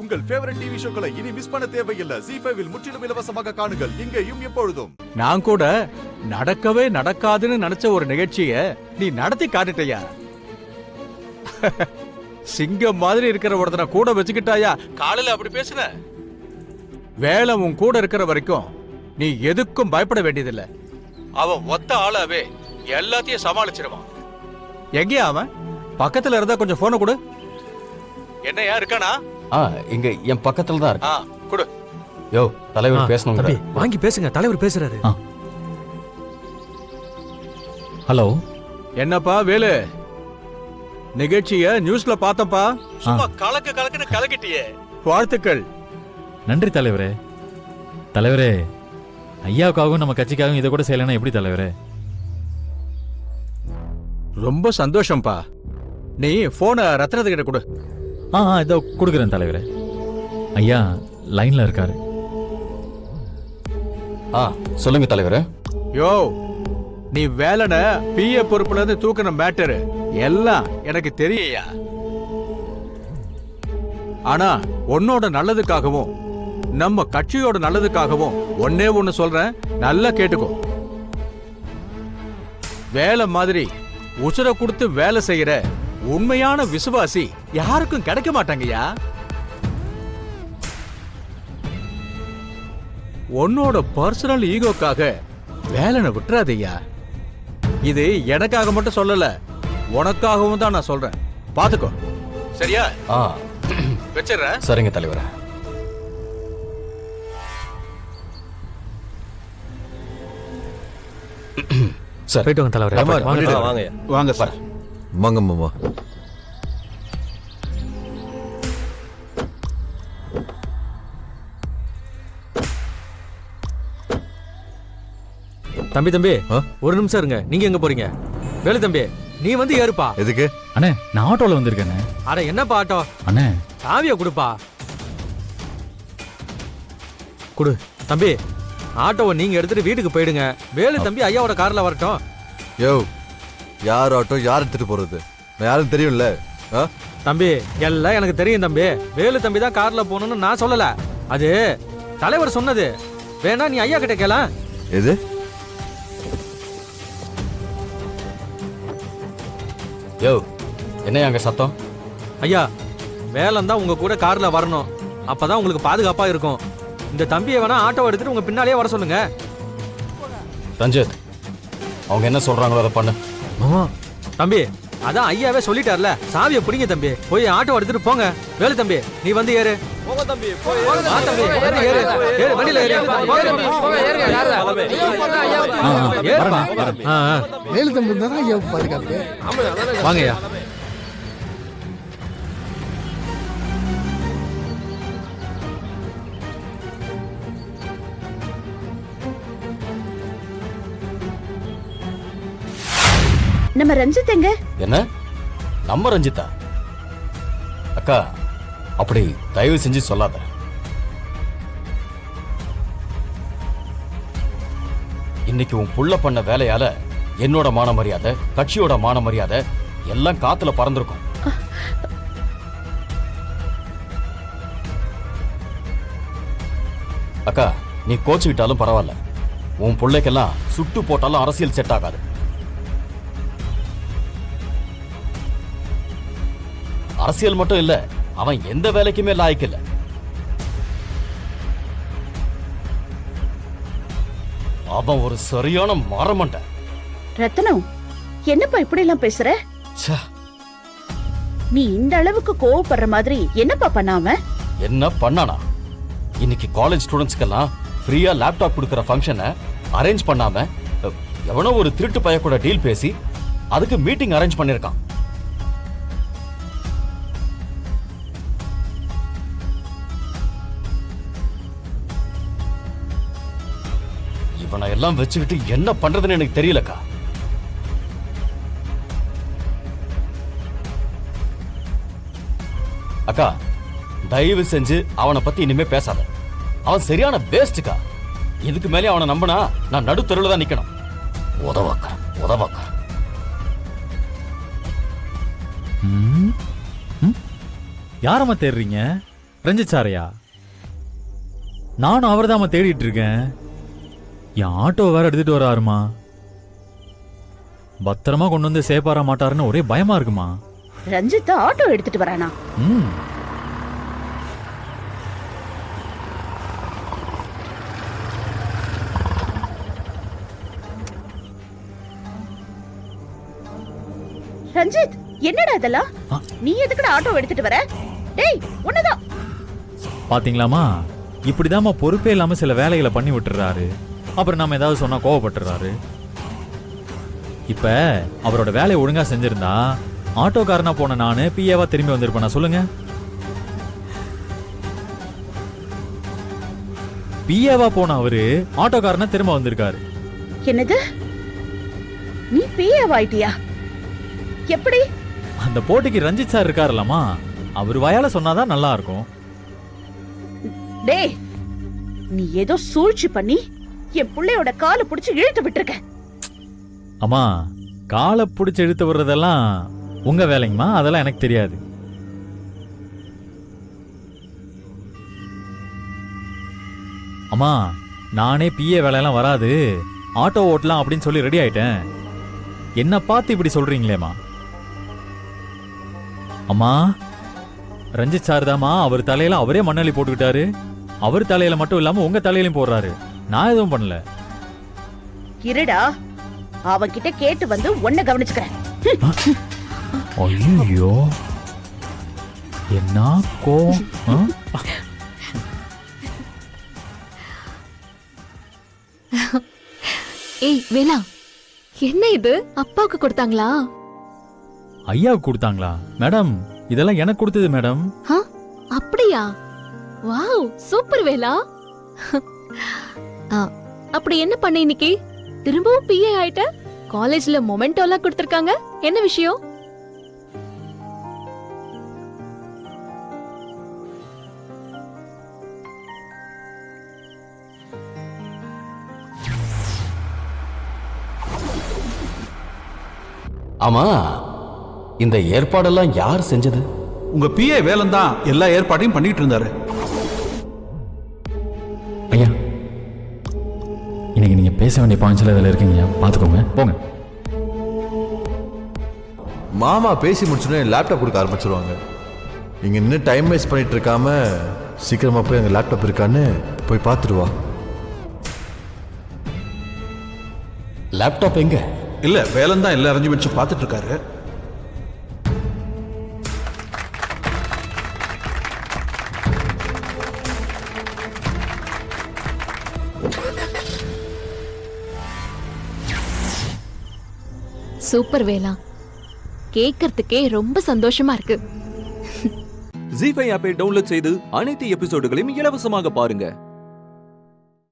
உங்கள் favourite TV ஷோக்களை இனி miss பண்ண தேவையில்லை. ZEE5 இல் முற்றிலும் இலவசமாக காணுங்கள். இங்கேயும் எப்பொழுதும். நான் கூட நடக்கவே நடக்காதுன்னு நினைச்ச ஒரு நிகழ்ச்சிய நீ நடத்தி காட்டுட்டயா. சிங்கம் மாதிரி இருக்கிற ஒருத்தனை கூட வச்சுக்கிட்டாயா. காலையில அப்படி பேசுற. வேலை உன் கூட இருக்கிற வரைக்கும் நீ எதுக்கும் பயப்பட வேண்டியதில்லை. அவன் ஒத்த ஆளாவே எல்லாத்தையும் சமாளிச்சிருவான். எங்கேயா அவன்? பக்கத்துல இருந்தா கொஞ்சம் போனை கொடு. என்னையா இருக்கானா? இங்க என் பக்கத்துல தான் இருக்கு. கொடு. யோ, தலைவர் பேசணுங்க. வாங்கி பேசுங்க, தலைவர் பேசுறாரு. ஹலோ. என்னப்பா வேலு? நிகழ்ச்சிய நியூஸ்ல பார்த்தப்பா. சும்மா கலக்குன்னு கலக்கிட்டியே. வாழ்த்துக்கள். நன்றி தலைவரே. தலைவரே, ஐயாவுக்காகவும் நம்ம கட்சிக்காகவும் இதை கூட செய்யலைன்னா எப்படி தலைவரே? ரொம்ப சந்தோஷம்பா. நீ போனை ரத்னத்துக்கிட்ட கொடு. இதோ கொடுக்குறேன் தலைவரே. ஐயா லைன்ல இருக்காரு. சொல்லுங்க தலைவரே. யோ, நீ வேலனை பிஏ பொறுப்புல இருந்து தூக்கின மேட்டரு எல்லாம் எனக்கு தெரியா. ஆனா உன்னோட நல்லதுக்காகவும் நம்ம கட்சியோட நல்லதுக்காகவும் ஒன்னே ஒண்ணு சொல்றேன், நல்லா கேட்டுக்கோ. வேலை மாதிரி உசுர கொடுத்து வேலை செய்யற உண்மையான விசுவாசி யாருக்கும் கிடைக்க மாட்டாங்கய்யா. உன்னோட பர்சனல் ஈகோக்காக வேலனை விட்டுறாதையா. இது எனக்காக மட்டும் சொல்லல, உனக்காகவும் தான் நான் சொல்றேன். பாத்துக்கோ, சரியா? வச்சிடுறேன். சரிங்க தலைவரே. சார் போயிட்டு வாங்க தலைவர். வாங்க சார். வாங்க மாமா. தம்பி ஒரு நிமிஷம் இருங்க. நீங்க எங்க போறீங்க? வேலு தம்பி, நீ வந்து ஏறுப்பா. எதுக்கு? அண்ணே, நான் ஆட்டோல வந்திருக்கேன். அட என்னப்பா ஆட்டோ? அண்ணே, சாவிய கொடுப்பா. குடு தம்பி. ஆட்டோவை நீங்க எடுத்துட்டு வீட்டுக்கு போயிடுங்க. வேலு தம்பி ஐயாவோட கார்ல வரட்டும். யோ, யார் ஆட்டோ யார் எடுத்துட்டு போறது? நான் யாரும் தெரியும்ல. தம்பி எல்லாம் எனக்கு தெரியும் தம்பி. வேலு தம்பி தான் கார்ல போகணும்னு நான் சொல்லல, அது தலைவர் சொன்னது. வேணா நீ ஐயா கிட்ட கேள. எது? யோ, என்ன அங்க சத்தம்? ஐயா, வேலன் தான் உங்க கூட கார்ல வரணும். அப்பதான் உங்களுக்கு பாதுகாப்பா இருக்கும். இந்த தம்பியை வேணா ஆட்டோ எடுத்துட்டு உங்க பின்னாலேயே வர சொல்லுங்க. ரஞ்சித், அவங்க என்ன சொல்றாங்களோ அதை பண்ணு. தம்பி, அதான் ஐயாவே சொல்லிட்டார்ல, சாவியை பிடிங்க தம்பி. போய் ஆட்டோ எடுத்துட்டு போங்க. வேலு தம்பி, நீ வந்து ஏறு. போங்க தம்பி, போய் ஏறு. வா தம்பி, வந்து ஏறு. ஏறு, வண்டியில ஏறு. போங்க தம்பி, போங்க ஏறுங்க. ஏறுப்பா. வேலு தம்பி தான் ஐயா பாதுகாப்பு. வாங்க ஐயா. நம்ம ரஞ்சித் எங்க? என்ன நம்ம ரஞ்சிதா? அக்கா, அப்படி தயவு செஞ்சு சொல்லாத. இன்னைக்கு உன் புள்ள பண்ண வேலையால என்னோட மான மரியாதை, கட்சியோட மான மரியாதை எல்லாம் காத்துல பறந்திருக்கும். அக்கா, நீ கோச்சுக்கிட்டாலும் பரவாயில்ல. உன் பிள்ளைக்கெல்லாம் சுட்டு போட்டாலும் அரசியல் செட் ஆகாது. அரசியல் மட்டும் இல்ல, அவன் எந்த வேலைக்குமே லாய்க்கில்ல. அவன் ஒரு சரியான மரமண்ட. ரத்னம், என்னப்பா இப்படி எல்லாம் பேசுற? நீ இந்த அளவுக்கு கோவப்படுற மாதிரி என்னப்பா பண்ணாம? என்ன பண்ணானா? இன்னைக்கு காலேஜ் ஸ்டூடெண்ட்ஸ்க்கெல்லாம் ஃப்ரீயா லேப்டாப் கொடுக்கற ஃபங்க்ஷனை அரேஞ்ச் பண்ணாம எவனோ ஒரு திருட்டு பைய கூட டீல் பேசி அதுக்கு மீட்டிங் அரேஞ்ச் பண்ணிருக்கான். இவனை எல்லாம் வச்சுக்கிட்டு என்ன பண்றதுன்னு எனக்கு தெரியலக்கா. அக்கா, தயவு செஞ்சு அவனை பத்தி இனிமே பேசாத. அவன் சரியான வேஸ்டுக்கா. இதுக்கு மேலே அவனை நம்பினா நான் நடுத்தருவில் தான் நிக்கணும். உதவாக்கா. யாரம்மா தேடுறீங்க? ரஞ்சித் சாரையா? நானும் அவர் தான் தேடிட்டு இருக்கேன். என் ஆட்டோ வேற எடுத்துட்டு வராருமா. பத்திரமா கொண்டு வந்து சேப்பார மாட்டாருன்னு ஒரே பயமா இருக்குமா. ரஞ்சித் ஆட்டோ எடுத்துட்டு வரானா? ம். ரஞ்சித், என்னடா இதெல்லாம்? நீ எதுக்குடா ஆட்டோ எடுத்துட்டு வர? டேய், உன்னதான். பாத்தீங்களாமா, இப்படிதாம்மா பொறுப்பே இல்லாம சில வேலைகளை பண்ணி விட்டுறாரு. அப்புறம் நாம ஏதாவது சொன்னா கோவப்பட்டுறாரு. இப்ப அவரோட வேலையை ஒழுங்கா செஞ்சிருந்தா ஆட்டோக்காரனா போன நானு பிஏவா திரும்பி வந்திருப்பேனா சொல்லுங்க. பிஏவா போன அவரு ஆட்டோக்காரனா திரும்ப வந்திருக்காரு. என்னது? நீ பிஏவாயிட்டியா? எப்படி? அந்த போட்டிக்கு ரஞ்சித் சார் இருக்காருலமா, அவர் வாயால சொன்னாதான் நல்லா இருக்கும். டேய், நீ ஏதோ சூழ்ச்சி பண்ணி என் புள்ளையோட காலை பிடிச்சு இழுத்து விட்டுருக்க. அம்மா, காலை பிடிச்சி இழுத்து விடுறதெல்லாம் உங்க வேலைங்கம்மா, அதெல்லாம் எனக்கு தெரியாது. அம்மா, நானே பிஏ வேலையெல்லாம் வராது, ஆட்டோ ஓட்டலாம் அப்படின்னு சொல்லி ரெடி ஆயிட்டேன். என்ன பார்த்து இப்படி சொல்றீங்களேம்மா? அம்மா, ரஞ்சித் சார் தாமா அவர் தலையில அவரே மண்ணள்ளி போட்டுக்கிட்டாரு. அவர் தலையில மட்டும் இல்லாம உங்க தலையிலையும் போடுறாரு. நான் எதுவும் பண்ணல. இருடா, அவன்கிட்ட கேட்டு வந்து உன்னை கவனிச்சுக்கிறேன். ஐயோ, என்ன கோவம். ஏய் வேலா, என்ன இது? அப்பாவுக்கு கொடுத்தாங்களா? ஐயாவுக்கு கொடுத்தாங்களா? மேடம், இதெல்லாம் எனக்கு கொடுத்தது மேடம். அப்படியா? வாவ், சூப்பர் வேலா. அப்படி என்ன பண்ண இன்னைக்கு? திரும்பவும் பிஏ ஆயிட்ட? காலேஜ்ல மொமெண்டோ எல்லாம் கொடுத்திருக்காங்க, என்ன விஷயம்? ஆமா, இந்த ஏற்பாடெல்லாம் யார் செஞ்சது? உங்க பிஏ வேலன் தான் எல்லா ஏற்பாட்டையும் பண்ணிட்டு இருந்தாரு. ஐயா, இன்னைக்கு நீங்க பேச வேண்டிய பாயிண்ட்ஸ்ல இதில் இருக்கீங்க, பார்த்துக்கோங்க, போங்க. மாமா பேசி முடிச்சோடனே லேப்டாப் கொடுக்க ஆரம்பிச்சிருவாங்க. இங்க நின்று டைம் வேஸ்ட் பண்ணிட்டு இருக்காம சீக்கிரமா போய் அங்க லேப்டாப் இருக்கான்னு போய் பார்த்துட்டு வா. லேப்டாப் எங்க? இல்ல, வேலன் தான் எல்லா அரேஞ்ச்மெண்ட்ஸும் பார்த்துட்டு இருக்காரு. சூப்பர் வேலா, கேட்கறதுக்கே ரொம்ப சந்தோஷமா இருக்கு. ஜீ5 ஆப்பை டவுன்லோட் செய்து அனைத்து எபிசோடுகளையும் இலவசமாக பாருங்க.